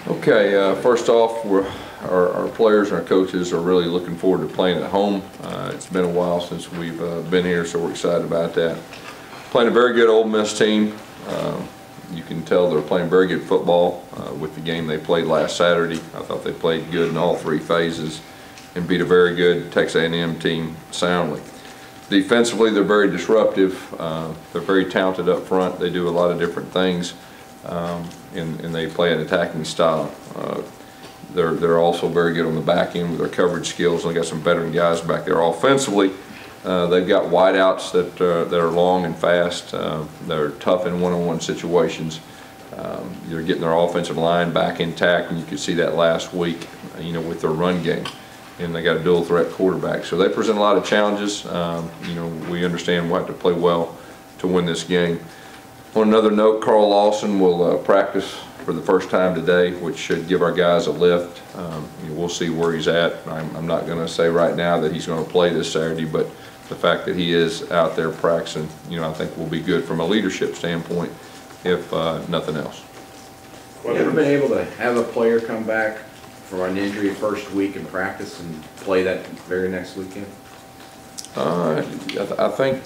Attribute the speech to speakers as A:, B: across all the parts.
A: Okay, first off, our players and our coaches are really looking forward to playing at home. It's been a while since we've been here, so we're excited about that. Playing a very good Ole Miss team. You can tell they're playing very good football with the game they played last Saturday. I thought they played good in all three phases and beat a very good Texas A&M team soundly. Defensively, they're very disruptive. They're very talented up front. They do a lot of different things. And they play an attacking style. They're also very good on the back end with their coverage skills. They got some veteran guys back there. Offensively, they've got wideouts that are long and fast. They're tough in one-on-one situations. They're getting their offensive line back intact, and you could see that last week, with their run game. And they got a dual threat quarterback, so they present a lot of challenges. We understand we'll have to play well to win this game. On another note, Carl Lawson will practice for the first time today, which should give our guys a lift. We'll see where he's at. I'm not going to say right now that he's going to play this Saturday, but the fact that he is out there practicing, I think will be good from a leadership standpoint, if nothing else.
B: Have you ever been able to have a player come back from an injury first week in practice and play that very next weekend?
A: I think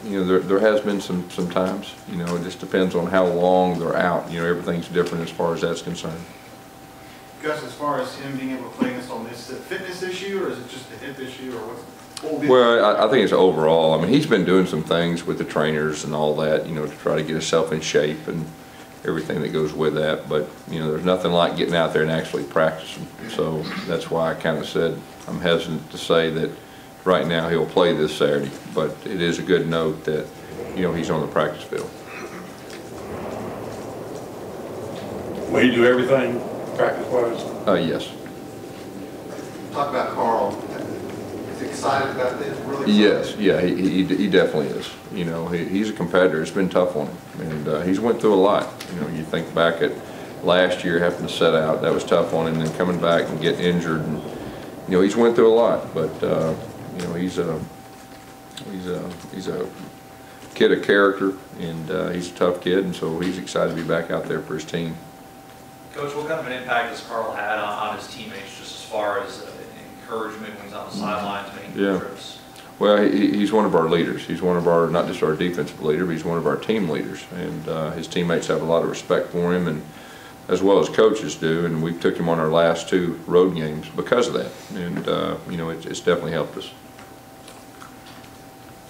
A: there has been some times. It just depends on how long they're out. Everything's different as far as that's concerned.
C: Gus, as far as him being able to play this on this, is it a fitness issue or is it just a hip issue, or what's?
A: Well, I think it's overall. I mean, he's been doing some things with the trainers and all that, to try to get himself in shape and everything that goes with that. But there's nothing like getting out there and actually practicing. So that's why I kind of said I'm hesitant to say that right now he'll play this Saturday, but it is a good note that he's on the practice field.
D: Will you do everything practice-wise?
A: Yes.
E: Talk about Carl. Is he excited about this? Really
A: excited? Yes, yeah, he definitely is. He's a competitor. It's been tough on him, and he's went through a lot. You think back at last year having to set out, that was tough on him, and then coming back and getting injured, and he's went through a lot. But he's a kid of character, and he's a tough kid, and so he's excited to be back out there for his team.
F: Coach, what kind of an impact has Carl had on his teammates, just as far as encouragement when he's on the sidelines making trips?
A: Well, he's one of our leaders. He's one of our, not just our defensive leader, but he's one of our team leaders, and his teammates have a lot of respect for him, and as well as coaches do, and we took him on our last 2 road games because of that, and it's definitely helped us.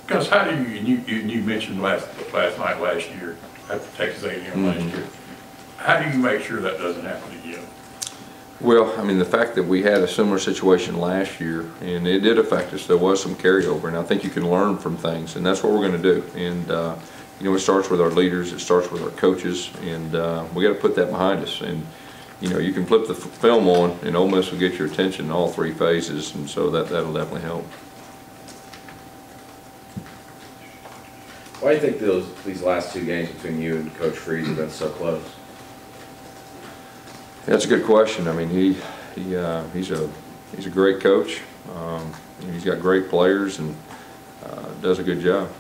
D: Gus, how do you mentioned last year after Texas A&M last year, how do you make sure that doesn't happen again?
A: Well, I mean, the fact that we had a similar situation last year, and it did affect us, there was some carryover, and I think you can learn from things, and that's what we're going to do. And it starts with our leaders, it starts with our coaches, and we got to put that behind us. And you can flip the film on, and Ole Miss will get your attention in all 3 phases, and so that'll definitely help.
B: Why do you think these last 2 games between you and Coach Freeze have been so close?
A: That's a good question. I mean, he's a great coach. He's got great players and does a good job.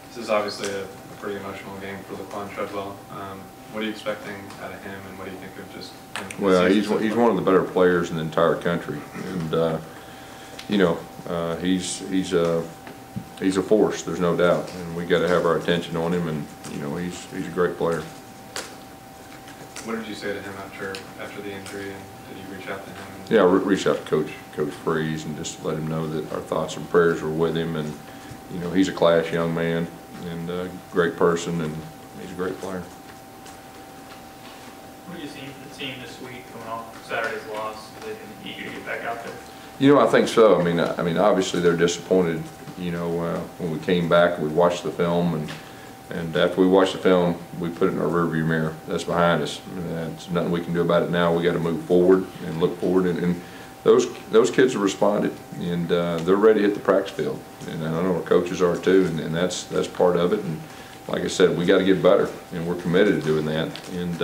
G: This is obviously a pretty emotional game for LaQuan Treadwell. What are you expecting out of him, and what do you think of just him?
A: Well, he's one of the better players in the entire country, and he's a force. There's no doubt, and we got to have our attention on him. And he's a great player.
G: What did you say to him after the injury, and did you reach out to him?
A: Yeah, I reached out to Coach Freeze and just let him know that our thoughts and prayers were with him, and he's a class young man and a great person, and he's a great player.
H: What do you see from the team this week coming off Saturday's loss? Are they eager to get back out there?
A: I think so. I mean, obviously they're disappointed. When we came back, we watched the film, and after we watched the film, we put it in our rearview mirror. That's behind us. There's nothing we can do about it now. We got to move forward and look forward. And those kids have responded, and they're ready to hit the practice field. And I know our coaches are too, and that's part of it. And like I said, we got to get better, and we're committed to doing that. And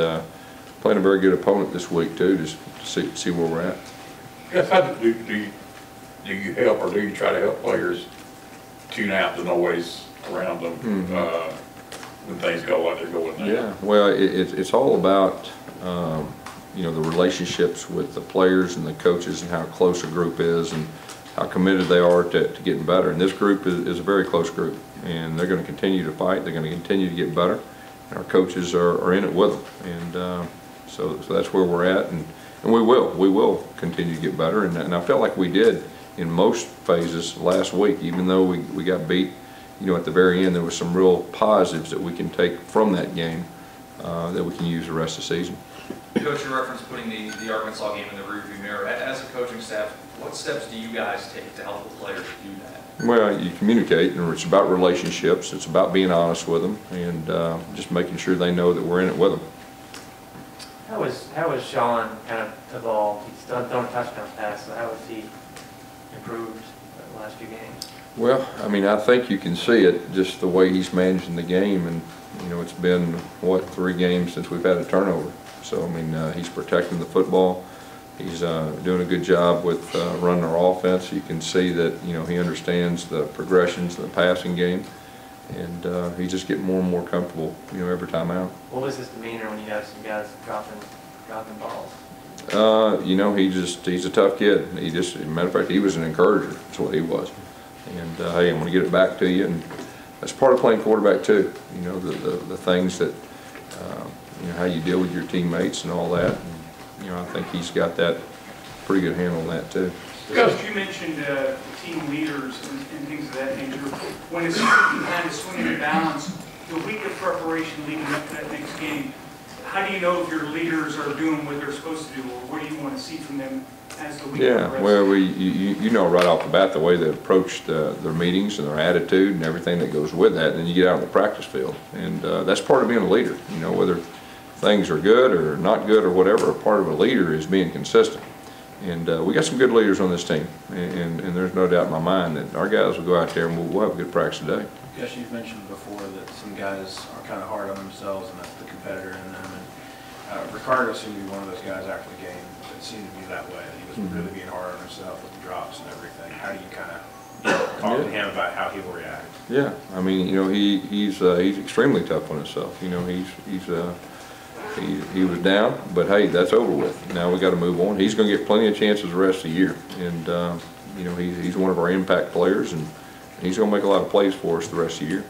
A: playing a very good opponent this week too, just to see where we're at.
D: Yes, how do you help, or do you try to help players tune out the noise around them when things go like they're going now?
A: Yeah, well, it's all about you know, the relationships with the players and the coaches and how close a group is and how committed they are to getting better. And this group is a very close group, and they're going to continue to fight. They're going to continue to get better, and our coaches are in it with them. And so that's where we're at, and we will continue to get better. And I felt like we did in most phases last week, even though we got beat. You know, at the very end, there was some real positives that we can take from that game that we can use the rest of the season.
F: Coach, you referenced putting the Arkansas game in the rearview mirror. As a coaching staff, what steps do you guys take to help the players do that?
A: Well, you communicate, and it's about relationships. It's about being honest with them, and just making sure they know that we're in it with them.
I: How has Sean kind of evolved? He's done a touchdown pass, so how has he improved the last few games?
A: Well, I mean, I think you can see it just the way he's managing the game, and you know, it's been what, 3 games since we've had a turnover. So I mean, he's protecting the football. He's doing a good job with running our offense. You can see that, you know, he understands the progressions of the passing game, and he's just getting more and more comfortable, you know, every time out.
I: What was his demeanor when you have some guys dropping balls?
A: You know, he's a tough kid. As a matter of fact, he was an encourager. That's what he was. And hey, I'm going to get it back to you, and that's part of playing quarterback too. You know, the things that you know, how you deal with your teammates and all that. And, you know, I think he's got that pretty good handle on that too.
J: Coach, you mentioned team leaders and things of that nature. When it's kind of swinging the balance, the week of preparation leading up to that next game, how do you know if your leaders are doing what they're supposed to do, or what do you want to see from them as the week progresses?
A: Yeah, well, you know right off the bat the way they approach their meetings and their attitude and everything that goes with that, and then you get out on the practice field. And that's part of being a leader. You know, whether things are good or not good or whatever, a part of a leader is being consistent. And we got some good leaders on this team, and there's no doubt in my mind that our guys will go out there and we'll have a good practice today.
K: Gus, you've mentioned before that some guys are kind of hard on themselves, and that's the competitor in them. And Ricardo seemed to be one of those guys after the game that seemed to be that way. He was really being hard on himself with the drops and everything. How do you kind of talk to him about how he will react? Yeah,
A: I mean, you know, he's extremely tough on himself. You know, he was down, but hey, that's over with. Now we got to move on. He's going to get plenty of chances the rest of the year, and you know, he's one of our impact players, and he's going to make a lot of plays for us the rest of the year.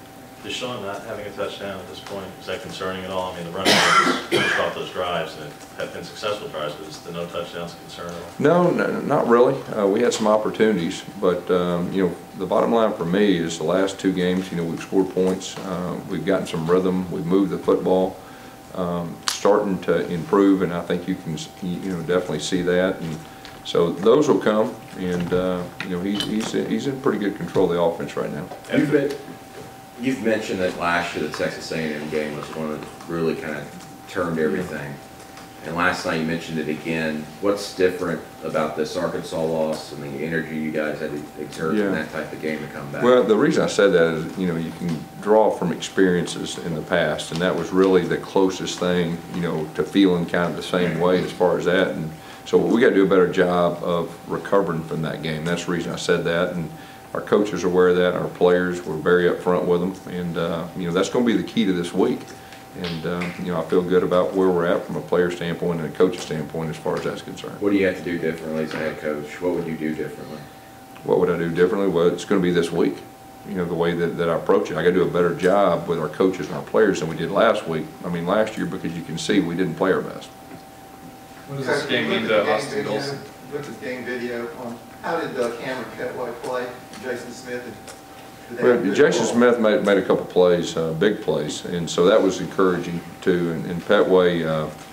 L: Is Sean not having a touchdown at this point, is that concerning at all? I mean, the running backs finished off those drives and have been successful drives, but is the no touchdowns a concern at all?
A: No, not really. We had some opportunities, but you know, the bottom line for me is the last 2 games, you know, we've scored points, we've gotten some rhythm, we've moved the football, starting to improve, and I think you can, you know, definitely see that. And so those will come, and you know, he's in pretty good control of the offense right now.
B: You've mentioned that last year the Texas A&M game was one that really kind of turned everything. And last night you mentioned it again. What's different about this Arkansas loss and the energy you guys had to exert in that type of game to come back?
A: Well, the reason I said that is, you know, you can draw from experiences in the past, and that was really the closest thing, you know, to feeling kind of the same way as far as that. And so we got to do a better job of recovering from that game. That's the reason I said that. And our coaches are aware of that. Our players were very upfront with them, and you know, that's going to be the key to this week. And you know, I feel good about where we're at from a player standpoint and a coach standpoint as far as that's concerned.
B: What do you have to do differently as a head coach? What would you do differently?
A: What would I do differently? Well, it's going to be this week. You know, the way that I approach it. I got to do a better job with our coaches and our players than we did last week. I mean, last year, because you can see we didn't play our best.
G: What does this game mean to Austin Golson?
E: Look at the game video on how did Cameron Petway play, Jason Smith?
A: Well, Jason Smith made a couple plays, big plays, and so that was encouraging too. And Petway,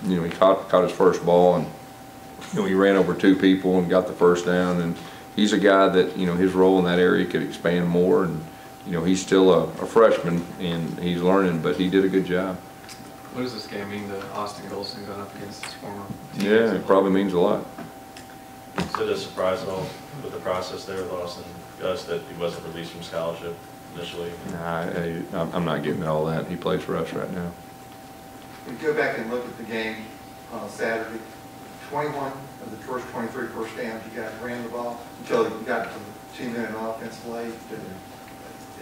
A: you know, he caught his first ball, and you know, he ran over 2 people and got the first down. And he's a guy that, you know, his role in that area could expand more. And you know, he's still a freshman and he's learning, but he did a good job.
G: What does this game mean to Austin Golson going up against his former teammates?
A: Yeah, it probably means a lot.
L: So does it surprise at all with the process there with Austin, Gus, that he wasn't released from scholarship initially?
A: Nah, I'm not getting all that. He plays for us right now.
E: We go back and look at the game on Saturday. 21 of the first 23 first downs, you guys ran the ball until you got to the 2-minute offense late.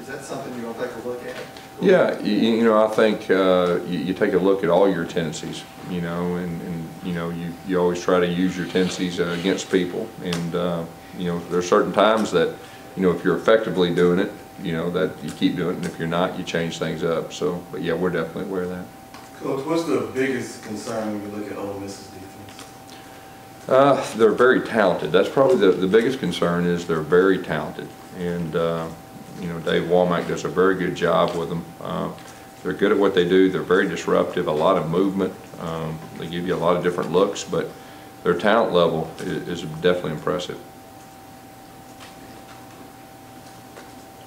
E: Is that something you're gonna take a look at?
A: Yeah, you know, I think you take a look at all your tendencies, you know, and you know, you always try to use your tendencies against people. And, you know, there are certain times that, you know, if you're effectively doing it, you know, that you keep doing it, and if you're not, you change things up. So, but yeah, we're definitely aware of that.
M: Coach, what's the biggest concern when you look at Ole Miss's defense?
A: They're very talented. That's probably the biggest concern is they're very talented. And, you know, Dave Womack does a very good job with them. They're good at what they do. They're very disruptive, a lot of movement. They give you a lot of different looks, but their talent level is definitely impressive.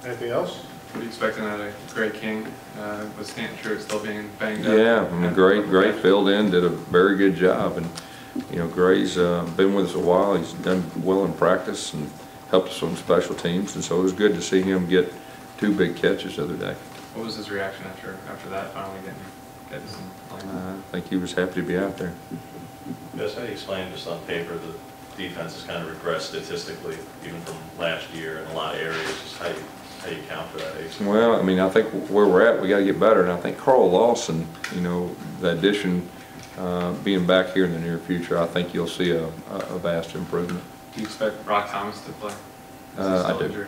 M: Anything else?
G: What are you expecting out of Gray King, with Stanton Truitt still being banged up?
A: Yeah, I mean, Gray filled in, did a very good job. And, you know, Gray's been with us a while. He's done well in practice and helped us on special teams. And so it was good to see him get 2 big catches the other day.
G: What was his reaction after that, finally getting some playing?
A: I think he was happy to be out there.
L: Gus, how do you explain just on paper the defense has kind of regressed statistically, even from last year in a lot of areas? Just how you account for that?
A: Well, I mean, I think where we're at, we got to get better. And I think Carl Lawson, you know, the addition being back here in the near future, I think you'll see a vast improvement.
G: Do you expect Brock Thomas to play?
A: I do.